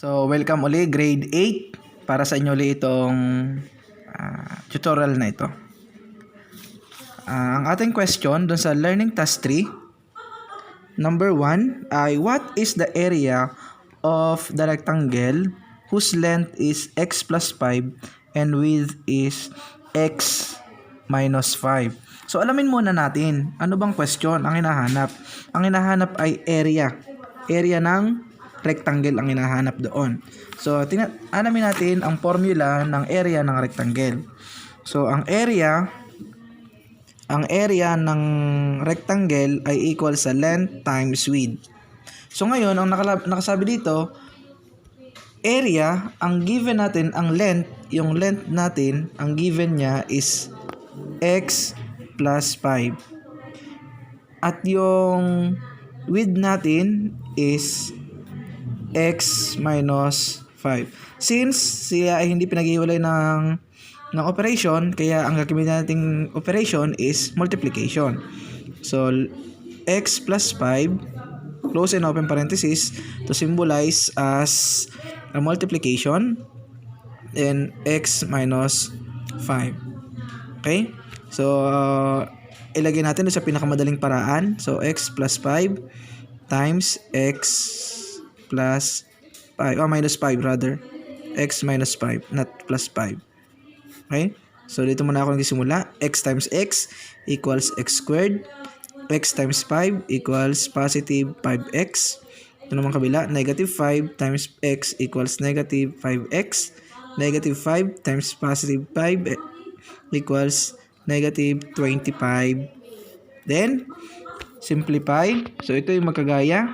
So, welcome uli, grade 8. Para sa inyo uli itong tutorial na ito. Ang ating question dun sa learning task 3, number 1 ay what is the area of the rectangle whose length is x plus 5 and width is x minus 5. So, alamin muna natin, ano bang question ang hinahanap? Ang hinahanap ay area. Area ng rectangle ang hinahanap doon. So, alamin natin ang formula ng area ng rectangle. So, ang area ng rectangle ay equal sa length times width. So, ngayon, ang nakasabi dito, area, ang given natin, ang length, yung length natin, ang given niya is x plus 5. At yung width natin is x minus 5. Since siya ay hindi pinaghiwalay ng operation, kaya ang gagamitin nating operation is multiplication. So, x plus 5, close and open parenthesis, to symbolize as a multiplication, and x minus 5. Okay? So, ilagay natin sa pinakamadaling paraan. So, x plus 5 times x plus 5, minus 5 rather. X minus 5, not plus 5. Okay? So, dito muna ako nagsimula. X times x equals x squared. X times 5 equals positive 5x. Ito naman kabila, negative 5 times x equals negative 5x. Negative 5 times positive 5 equals negative 25. Then, simplify. So, ito yung magkagaya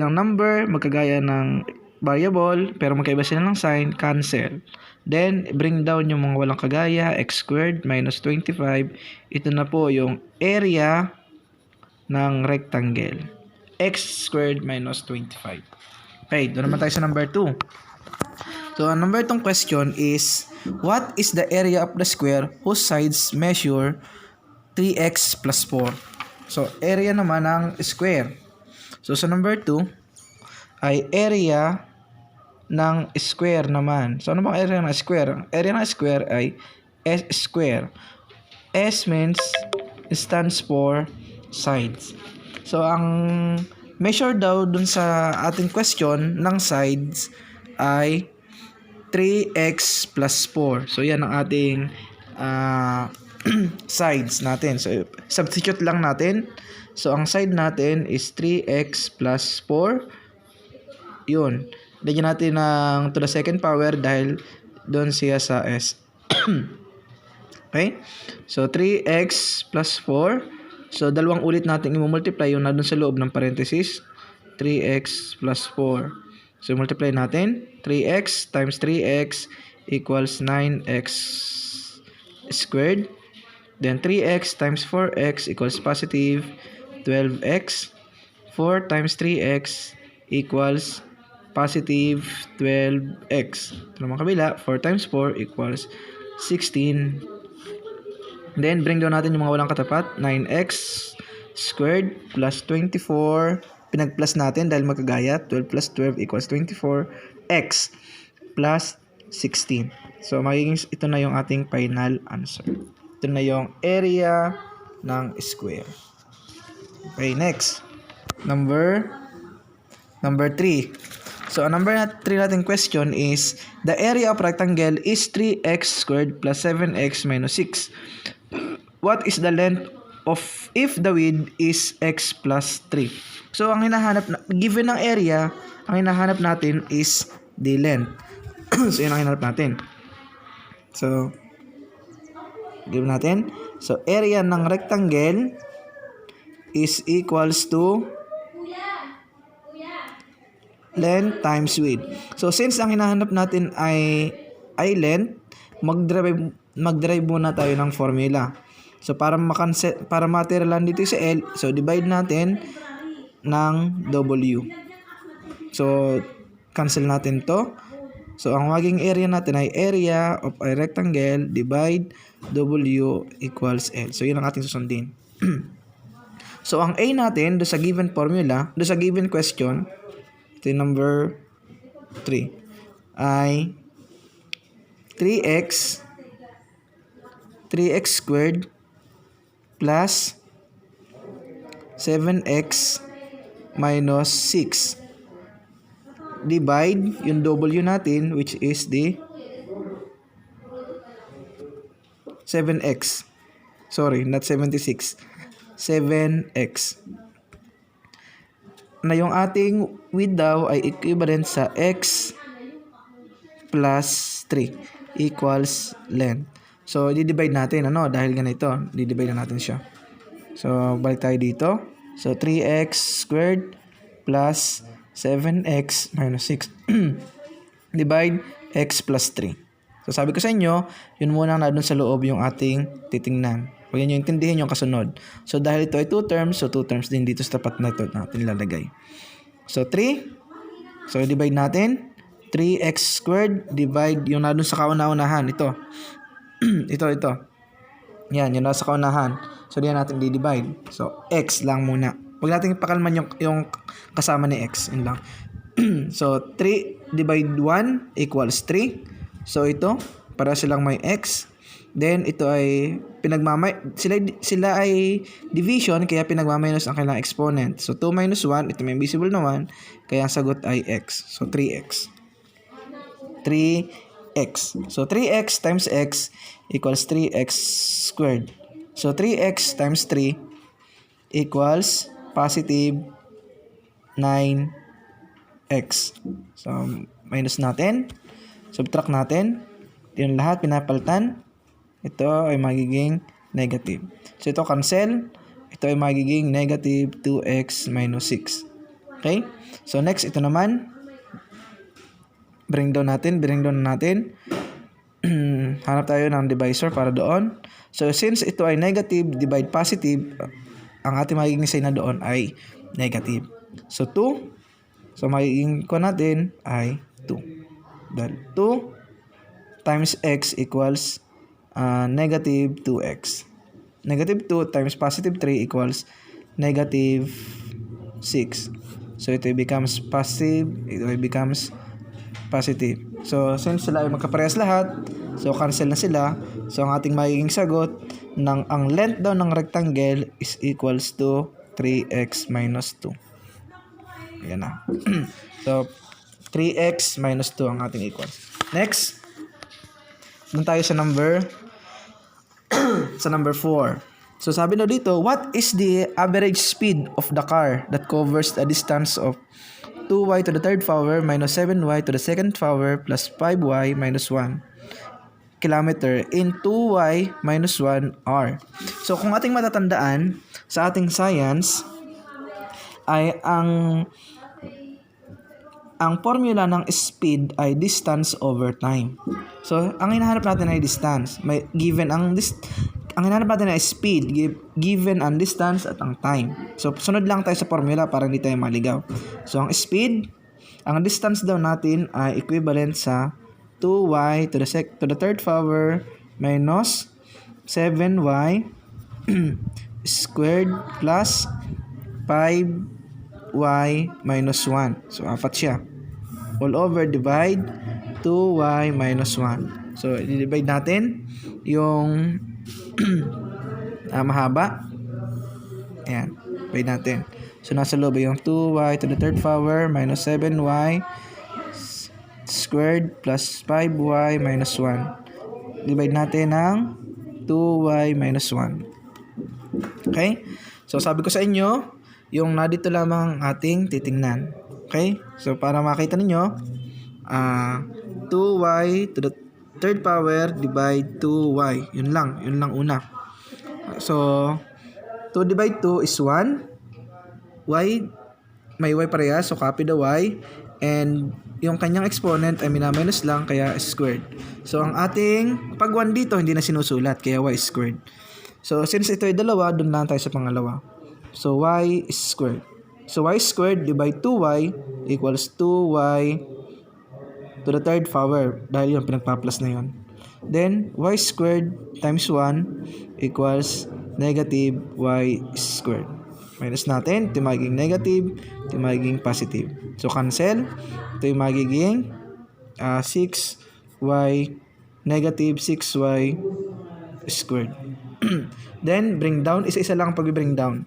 ng number, magkagaya ng variable, pero magkaiba sila ng sign, cancel. Then, bring down yung mga walang kagaya, x squared minus 25. Ito na po yung area ng rectangle. X squared minus 25. Okay, doon naman tayo sa number 2. So, ang number 2 question is, what is the area of the square whose sides measure 3x plus 4? So, area naman ng square. So, sa number 2 ay area ng square naman. So, ano bang area ng square? Area ng square ay S square. S means stands for sides. So, ang measure daw dun sa ating question ng sides ay 3x plus 4. So, yan ang ating sides natin. So, substitute lang natin. So, ang side natin is 3x plus 4. Yun. Lagyan natin ng to the second power dahil doon siya sa S. Okay? So, 3x plus 4. So, dalawang ulit natin i-multiply yung na doon sa loob ng parenthesis. 3x plus 4. So, multiply natin. 3x times 3x equals 9x squared. Then, 3x times 4x equals positive 12x. 4 times 3x equals positive 12x. Ito naman kabila, 4 times 4 equals 16. Then, bring down natin yung mga walang katapat. 9x squared plus 24. Pinag-plus natin dahil magkagaya. 12 plus 12 equals 24x plus 16. So, magiging ito na yung ating final answer. Ito na yung area ng square. Okay, next. Number 3. So, ang number 3 natin question is, the area of rectangle is 3x squared plus 7x minus 6. What is the length of if the width is x plus 3? So, ang hinahanap, given ng area, ang hinahanap natin is the length. So, yun ang hinahanap natin. So, given natin. So, area ng rectangle is equals to length times width. So, since ang hinahanap natin ay length, mag-derive muna tayo ng formula. So, para materialan dito sa L, so divide natin ng W. So, cancel natin to. So, ang maging area natin ay area of a rectangle divide W equals L. So, yun ang ating susundin. So, ang A natin, do sa given formula, do sa given question, ito yung number 3 ay 3x squared plus 7x minus 6 divide yung w natin, which is the 7x. Sorry, not 76. 7x. Na yung ating width daw ay equivalent sa x plus 3 equals length. So, di-divide natin, dahil ganito, di-divide na natin siya. So, balik tayo dito. So, 3x squared plus 7x minus 6 divide x plus 3. So, sabi ko sa inyo, yun muna na dun sa loob yung ating titingnan. Huwag nyo intindihin yung kasunod. So, dahil ito ay 2 terms, so 2 terms din dito sa tapat na ito natin ilalagay. So, 3. So, divide natin. 3x squared divide yung na dun sa kauna-unahan. Ito. ito. Yan, yung nasa kaunahan. So, diyan natin di-divide. So, x lang muna. Huwag natin ipakalman yung kasama ni x. Yun lang. So, 3 divide 1 equals 3. So, ito, para silang may x. Then, ito ay sila ay division, kaya pinagmaminus ang kailang exponent. So, 2 minus 1, ito may invisible na 1, kaya ang sagot ay x. So, 3x. 3x. So, 3x times x equals 3x squared. So, 3x times 3 equals positive 9x. So, minus natin. Subtract natin. Yung lahat pinapalitan. Ito ay magiging negative. So, ito cancel. Ito ay magiging negative 2x minus 6. Okay? So, next, ito naman. Bring down natin. Hanap tayo ng divisor para doon. So, since ito ay negative, divide positive, ang ating magiging sign na doon ay negative. So, 2. So, magiging ko natin ay 2. Dahil 2 times x equals negative 2x. Negative 2 times positive 3 equals negative 6. So, ito becomes positive. Ito becomes positive. So, since sila ay magkaparehas lahat, so cancel na sila. So, ang ating magiging sagot ng ang length daw ng rectangle is equals to 3x minus 2. Ayan na. So, 3x minus 2 ang ating equals. Next, dun tayo sa number 4. So, sabi na dito, what is the average speed of the car that covers a distance of 2y to the third power minus 7y to the second power plus 5y minus 1 kilometer in 2y minus 1 r. So, kung ating matatandaan sa ating science ay ang formula ng speed ay distance over time. So, ang hinahanap natin ay distance. Ang hinahanap natin ay speed given ang distance at ang time. So, sunod lang tayo sa formula para hindi tayo maligaw. So, ang speed, ang distance daw natin ay equivalent sa 2y to the third power minus 7y squared plus 5y minus 1. So, 4 siya. All over divide 2y minus 1. So, i-divide natin yung mahaba. Ayan. Divide natin. So, nasa loob yung 2y to the third power minus 7y squared plus 5y minus 1. Divide natin ng 2y minus 1. Okay? So, sabi ko sa inyo, yung nadito lamang ating titingnan. Okay? So, para makita ninyo, 2y to the third power divide 2y. Yun lang una. So, 2 divide 2 is 1. Y, may y parehas, so copy the y. And yung kanyang exponent ay minaminus lang, kaya squared. So, ang ating pag 1 dito, hindi na sinusulat, kaya y squared. So, since ito ay dalawa, dun lang tayo sa pangalawa. So, y is squared. So, y squared divide 2y equals 2y to the third power. Dahil yun, pinagpa-plus na yun. Then, y squared times 1 equals negative y squared. Minus natin, ito yung magiging negative, ito yung magiging positive. So, cancel. Ito yung magiging 6y, negative 6y squared. Then, bring down. Isa-isa lang pag-bring down.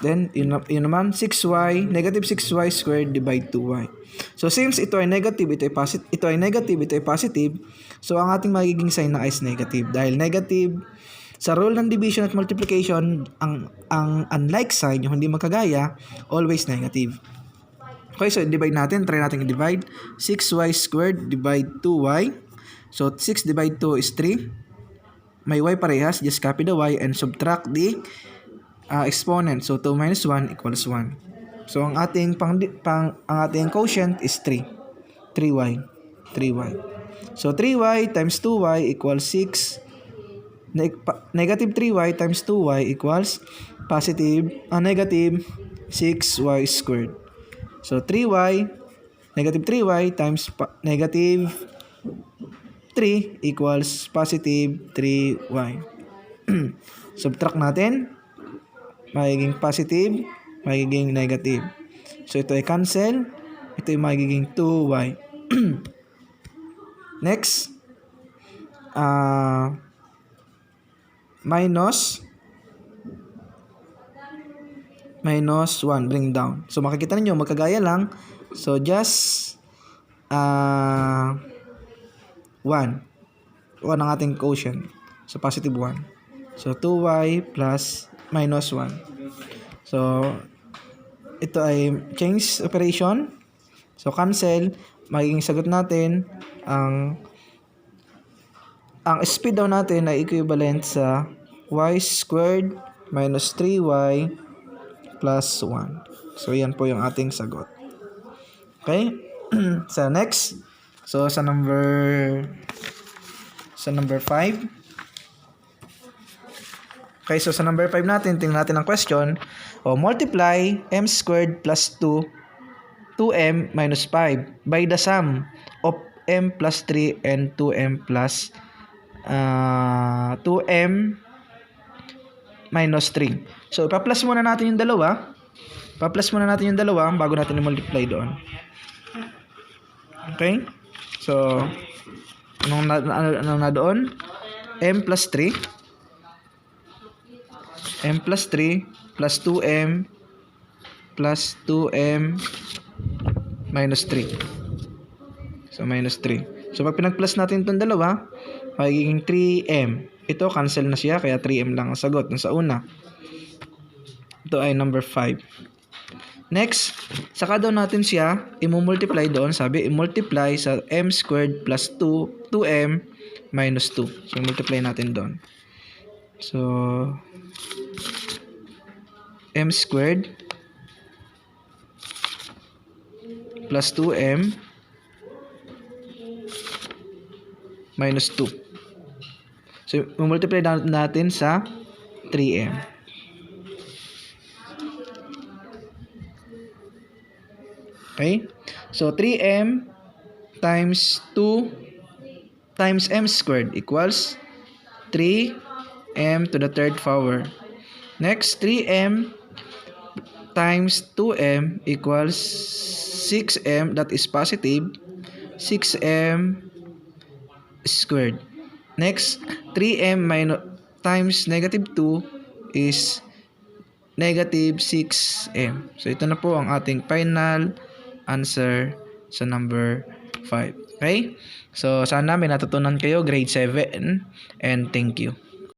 Then, yun naman, 6y, negative 6y squared divide 2y. So, since ito ay negative, ito ay negative, ito ay positive, so, ang ating magiging sign na is negative. Dahil negative, sa rule ng division at multiplication, ang unlike sign, yung hindi magkagaya, always negative. Okay, so divide natin. Try natin i-divide. 6y squared divide 2y. So, 6 divide 2 is 3. May y parehas. Just copy the y and subtract the exponent. So, 2 minus 1 equals 1. So, ang ating ang ating quotient is 3. 3y. 3y. So, 3y times 2y equals 6. Negative 3y times 2y equals negative 6y squared. So, 3y, negative 3y times negative 3 equals positive 3y. Subtract natin. Magiging positive, magiging negative. So, ito ay cancel. Ito ay magiging 2y. Next, minus 1, bring down. So, makikita ninyo, magkagaya lang. So, just 1. 1 ang ating quotient. So, positive 1. So, 2y plus minus 1. So, ito ay change operation. So, cancel. Magiging sagot natin, ang speed daw natin ay equivalent sa y squared minus 3y plus 1. So, yan po yung ating sagot. Okay? So, next. So, sa number 5. Okay, so sa number 5 natin, tingnan natin ang question. Multiply m squared plus 2m minus 5 by the sum of m plus 3 and 2m plus 2m minus 3. So, ipa-plus muna natin yung dalawa. Bago natin i-multiply doon. Okay? So, anong na doon? M plus 3. M plus 3 plus 2m plus 2m minus 3. So, minus 3. So, pag pinag-plus natin itong dalawa, magiging 3m. Ito, cancel na siya, kaya 3m lang ang sagot sa una. Ito ay number 5. Next, saka daw natin siya i-multiply doon. Sabi, i-multiply sa m squared plus 2m minus 2. So, multiply natin doon. So, m squared plus 2m minus 2. So, multiply natin sa 3m. Okay? So, 3m times 2 times m squared equals 3m to the third power. Next, 3m times 2m equals 6m, that is positive, 6m squared. Next, 3m times negative 2 is negative 6m. So, ito na po ang ating final answer sa number 5. Okay? So, sana may natutunan kayo, grade 7, and thank you.